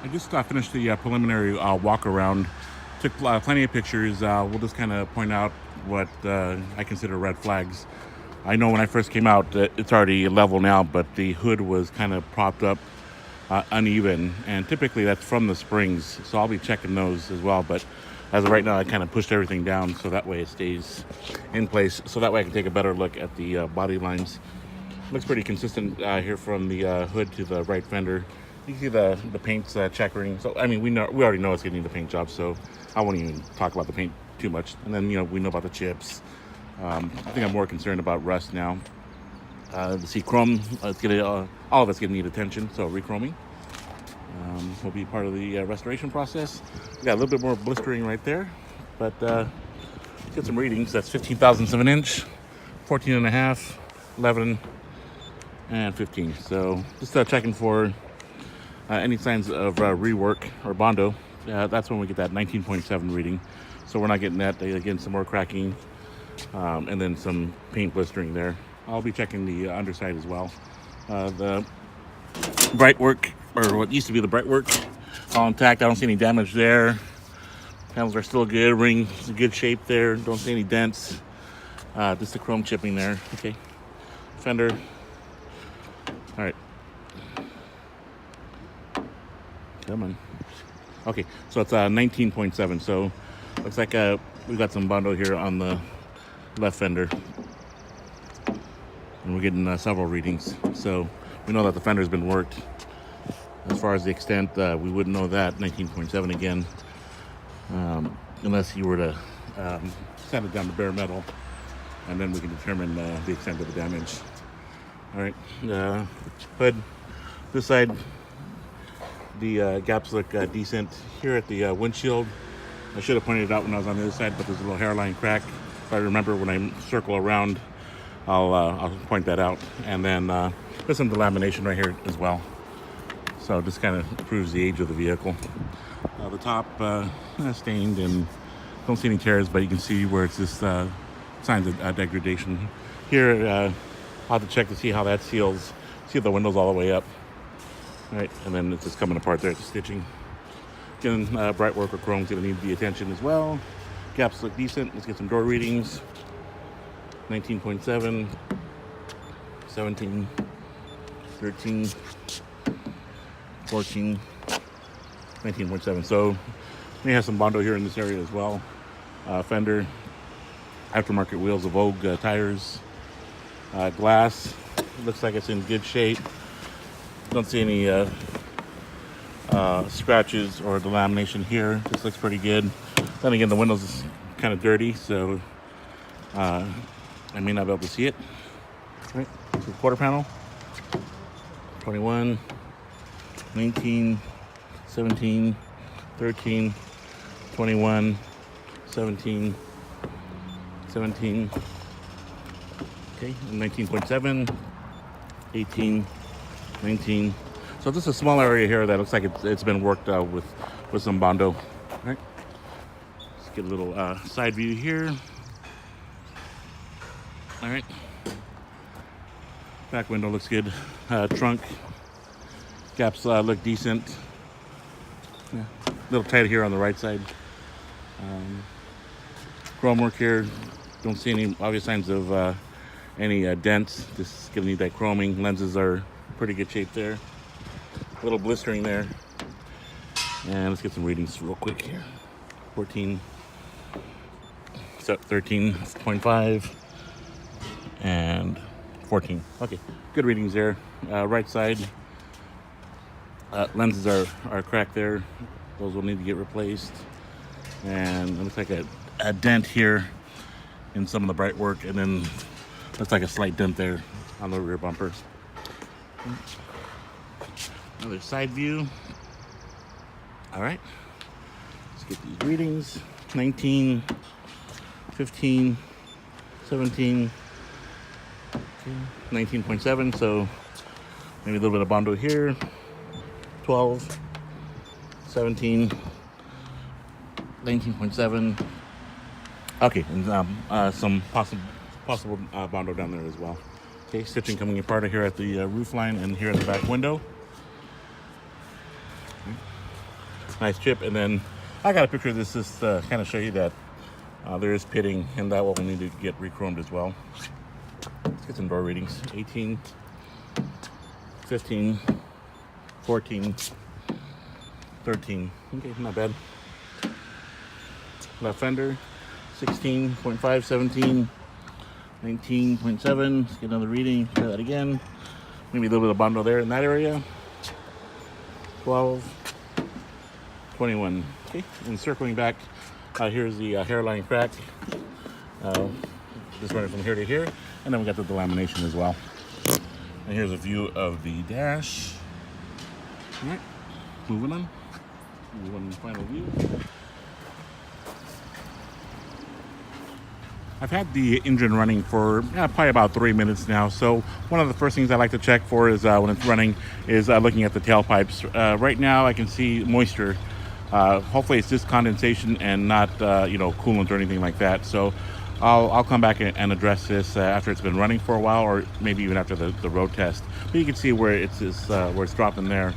I just finished the preliminary walk around. Took plenty of pictures. We'll just kind of point out what I consider red flags. I know when I first came out, it's already level now, but the hood was kind of propped up uneven, and typically that's from the springs, so I'll be checking those as well. But as of right now, I kind of pushed everything down so that way it stays in place, so that way I can take a better look at the body lines. Looks pretty consistent here from the hood to the right fender. You can see the paint's checkering. So I mean, we already know it's getting the paint job, so I won't even talk about the paint too much. And then we know about the chips. I think I'm more concerned about rust now. The see chrome, all of it's gonna need attention, so rechroming will be part of the restoration process. We got a little bit more blistering right there, but let's get some readings. That's 15 thousandths of an inch, 14 and a half, 11, and 15. So just checking for any signs of rework or Bondo. That's when we get that 19.7 reading. So we're not getting that. Again, some more cracking and then some paint blistering there. I'll be checking the underside as well. The bright work, or what used to be the bright work, all intact. I don't see any damage there. Panels are still good. Ring's in good shape there. Don't see any dents. Just the chrome chipping there. Okay. Fender. All right. Come on. Okay, so it's 19.7. So looks like we've got some Bondo here on the left fender, and we're getting several readings. So we know that the fender's been worked. As far as the extent, we wouldn't know that 19.7 again, unless you were to sand it down to bare metal, and then we can determine the extent of the damage. All right, hood. This side, the gaps look decent. Here at the windshield, I should have pointed it out when I was on the other side, but there's a little hairline crack. If I remember, when I circle around, I'll point that out. And then there's some delamination right here as well. So this kind of proves the age of the vehicle. The top stained, and don't see any tears, but you can see where it's just signs of degradation. Here, I'll have to check to see how that seals. See if the window's all the way up. All right, and then it's just coming apart there at the stitching. Again, bright work or chrome's gonna need the attention as well. Gaps look decent. Let's get some door readings. 19.7, 17, 13, 14, 19.7. So we have some Bondo here in this area as well. Fender, aftermarket wheels of Vogue tires. Glass, looks like it's in good shape. Don't see any scratches or delamination here. This looks pretty good. Then again, the windows is kind of dirty, so I may not be able to see it. All right, so quarter panel. 21, 19, 17, 13, 21, 17, 17. Okay, 19.7, 18, 19. So just a small area here that looks like it's been worked with some Bondo. All right, let's get a little side view here. All right, back window looks good. Trunk gaps look decent. Yeah, a little tight here on the right side. Chrome work here. Don't see any obvious signs of any dents. Just gonna need that chroming. Lenses are pretty good shape there. A little blistering there. And let's get some readings real quick here. 14, 13.5, and 14. Okay, good readings there. Right side, lenses are cracked there. Those will need to get replaced. And it looks like a dent here in some of the bright work, and then looks like a slight dent there on the rear bumper. Another side view. All right, let's get these readings. 19, 15, 17, okay, 19.7, so maybe a little bit of Bondo here. 12, 17, 19.7. Okay, and some possible Bondo down there as well. Okay, stitching coming apart here at the roof line and here at the back window. nice chip. And then I got a picture of this just to kind of show you that there is pitting, and that will need to get re-chromed as well. Let's get some door readings. 18, 15, 14, 13. Okay, not bad. Left fender, 16.5, 17, 19.7. Let's get another reading. Try that again. Maybe a little bit of bondo there in that area. 12, 21. Okay, and circling back, here's the hairline crack. Just running from here to here, and then we got the delamination as well. And here's a view of the dash. All right, moving on. One final view. I've had the engine running for probably about 3 minutes now. So one of the first things I like to check for is when it's running is looking at the tailpipes. Right now I can see moisture. Hopefully it's just condensation and not coolant or anything like that. So I'll come back and address this after it's been running for a while, or maybe even after the road test. But you can see where it's dropping there.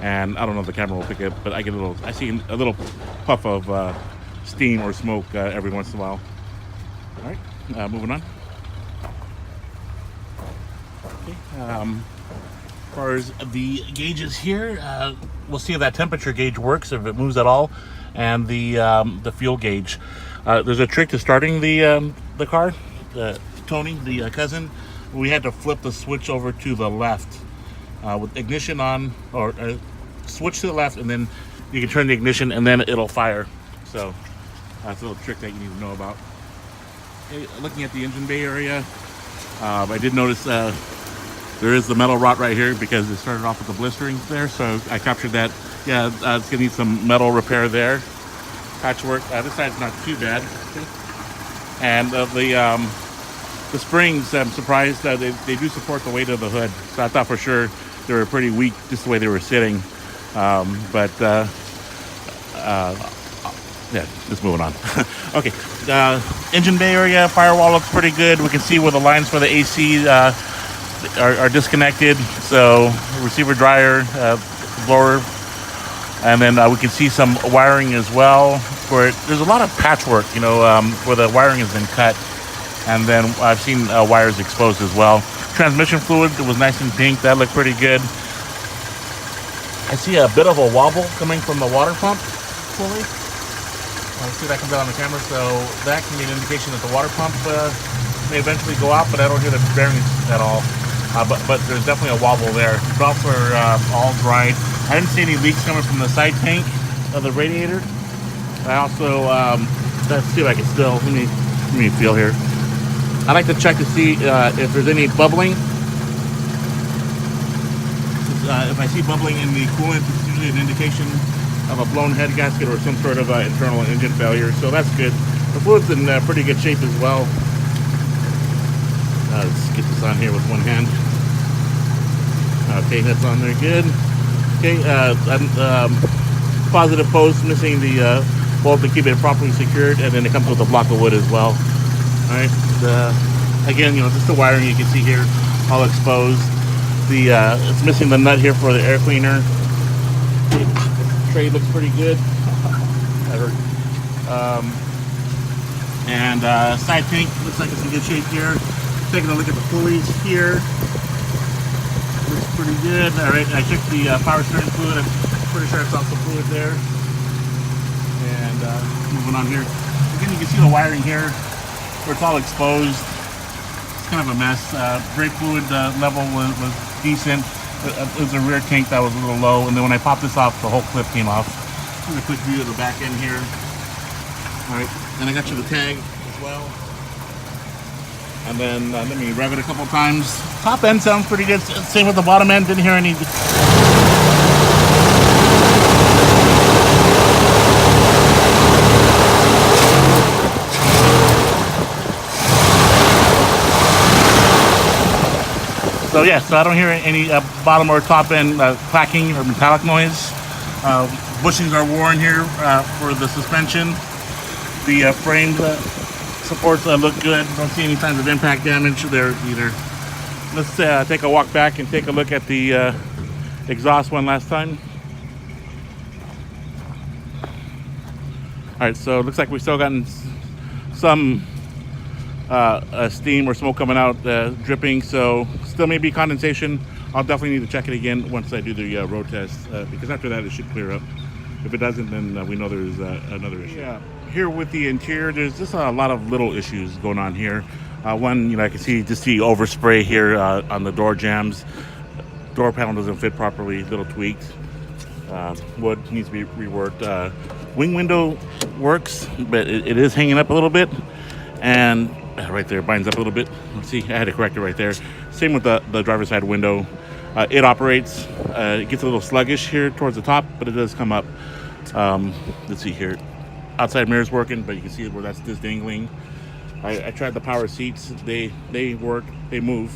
And I don't know if the camera will pick it, but I see a little puff of steam or smoke every once in a while. All right, moving on. Okay, as far as the gauges here, we'll see if that temperature gauge works, if it moves at all, and the fuel gauge. There's a trick to starting the car. Tony, the cousin, we had to flip the switch over to the left with ignition on, or switch to the left, and then you can turn the ignition, and then it'll fire. So that's a little trick that you need to know about. Okay, looking at the engine bay area, I did notice there is the metal rot right here because it started off with the blistering there, so I captured that. Yeah, it's gonna need some metal repair there. Patchwork. This side's not too bad. Okay. And the springs, I'm surprised they do support the weight of the hood. So I thought for sure they were pretty weak just the way they were sitting. Yeah, just moving on. Okay, engine bay area, firewall looks pretty good. We can see where the lines for the AC are disconnected. So receiver, dryer, blower, and then we can see some wiring as well. There's a lot of patchwork, where the wiring has been cut, and then I've seen wires exposed as well. Transmission fluid, it was nice and pink. That looked pretty good. I see a bit of a wobble coming from the water pump pulley. Let's see if that comes out on the camera. So that can be an indication that the water pump may eventually go out, but I don't hear the bearings at all. But there's definitely a wobble there. Valves are all dried. I didn't see any leaks coming from the side tank of the radiator. I also, let's see if I can still, let me feel here. I like to check to see if there's any bubbling. If I see bubbling in the coolant, it's usually an indication of a blown head gasket or some sort of internal engine failure, so that's good. The fluid's in pretty good shape as well. Let's get this on here with one hand. Okay, that's on there, good. Okay, positive post, missing the bolt to keep it properly secured, and then it comes with a block of wood as well. All right, again, just the wiring you can see here, all exposed. It's missing the nut here for the air cleaner. Tray looks pretty good. That hurt. And side tank looks like it's in good shape here. Taking a look at the pulleys here. Looks pretty good. All right, I checked the power steering fluid. I'm pretty sure I saw some fluid there. And moving on here. Again, you can see the wiring here where it's all exposed. It's kind of a mess. Brake fluid level was decent. It was a rear tank that was a little low, and then when I popped this off, the whole clip came off. Here's a quick view of the back end here. All right, and I got you the tag as well. And then let me rev it a couple times. Top end sounds pretty good. Same with the bottom end. Didn't hear any. So yeah, so I don't hear any bottom or top end clacking or metallic noise. Bushings are worn here for the suspension. The frame supports look good. Don't see any signs of impact damage there either. Let's take a walk back and take a look at the exhaust one last time. right, so it looks like we've still gotten some steam or smoke coming out, dripping, so still may be condensation. I'll definitely need to check it again once I do the road test, because after that it should clear up. If it doesn't, then we know there's another issue. Yeah. Here with the interior, there's just a lot of little issues going on here. One, I can see overspray here on the door jambs. Door panel doesn't fit properly, little tweaks. Wood needs to be reworked. Wing window works, but it is hanging up a little bit, and right there binds up a little bit. Let's see, I had to correct it right there. Same with the driver's side window. It operates. It gets a little sluggish here towards the top, but it does come up. Let's see here. Outside mirror's working, but you can see where that's disdangling. I tried the power seats. They work. They move.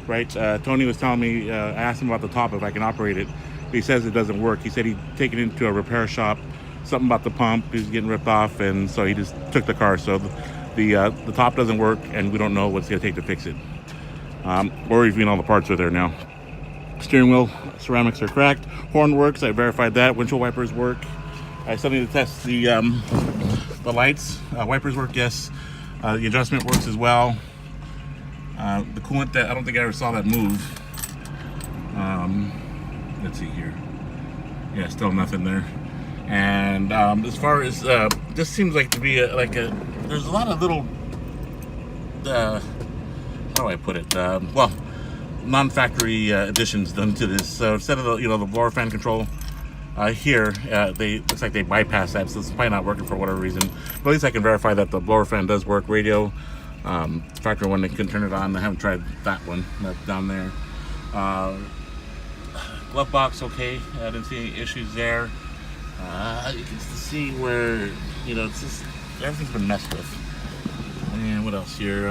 Right. Tony was telling me. I asked him about the top if I can operate it. He says it doesn't work. He said he'd take it into a repair shop. Something about the pump is getting ripped off, and so he just took the car. So the top doesn't work, and we don't know what's going to take to fix it. Or even all the parts are there now. Steering wheel ceramics are cracked. Horn works. I verified that. Windshield wipers work. I still need to test the lights. Wipers work, yes. The adjustment works as well. The coolant, I don't think I ever saw that move. Let's see here. Yeah, still nothing there. And as far as this seems like to be there's a lot of little how do I put it? Well, non-factory additions done to this. So instead of the blower fan control here, looks like they bypass that, so it's probably not working for whatever reason. But at least I can verify that the blower fan does work. Radio, factory one, they can turn it on. I haven't tried that one. That's down there. Glove box, okay. I didn't see any issues there. You can see where it's just everything's been messed with. And what else here?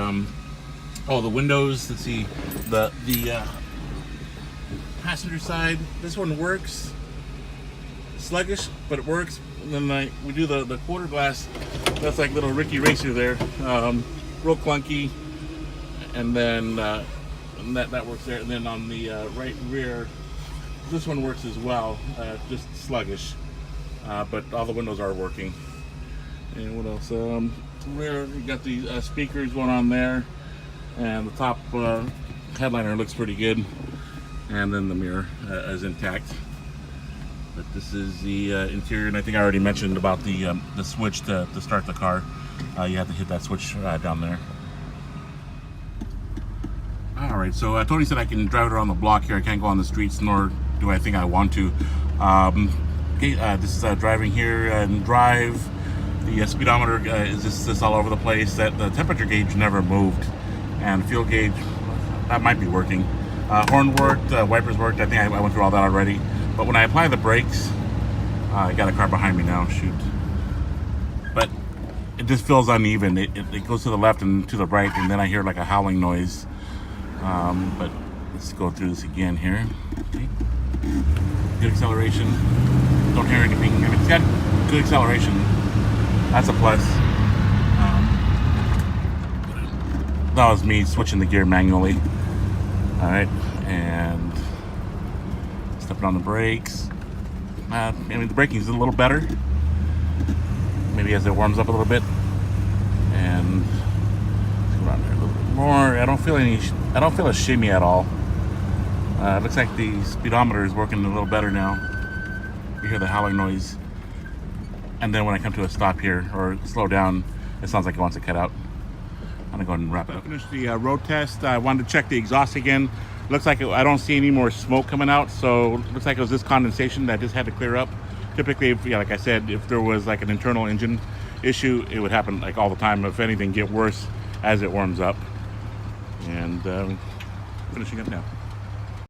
Oh, the windows. Let's see, the passenger side. This one works. Sluggish, but it works. And then we do the quarter glass. That's like little Ricky Racer there. Real clunky. And then that works there. And then on the right rear, this one works as well. Just sluggish. But all the windows are working. And what else? Rear, you got the speakers, one on there, and the top headliner looks pretty good, and then the mirror is intact. But this is the interior, and I think I already mentioned about the switch to start the car. You have to hit that switch down there. All right, so Tony said I can drive it around the block here. I can't go on the streets, nor do I think I want to. Okay, this is driving here and drive. The speedometer is just all over the place. That the temperature gauge never moved, and fuel gauge that might be working. Horn worked, wipers worked. I think I went through all that already. But when I apply the brakes, I got a car behind me now. Shoot, but it just feels uneven. It goes to the left and to the right, and then I hear like a howling noise. But let's go through this again here. Okay. Good acceleration. Don't hear anything. If it's got good acceleration, that's a plus. That was me switching the gear manually. All right, and stepping on the brakes. I mean, the braking is a little better. Maybe as it warms up a little bit, and let's go around there a little bit more. I don't feel a shimmy at all. It looks like the speedometer is working a little better now. You hear the howling noise, and then when I come to a stop here or slow down, it sounds like it wants to cut out. I'm gonna go ahead and wrap it up. I finished the road test. I wanted to check the exhaust again. Looks like I don't see any more smoke coming out, so it looks like it was this condensation that just had to clear up. Typically, like I said, if there was like an internal engine issue, it would happen like all the time. If anything, get worse as it warms up. And finishing up now.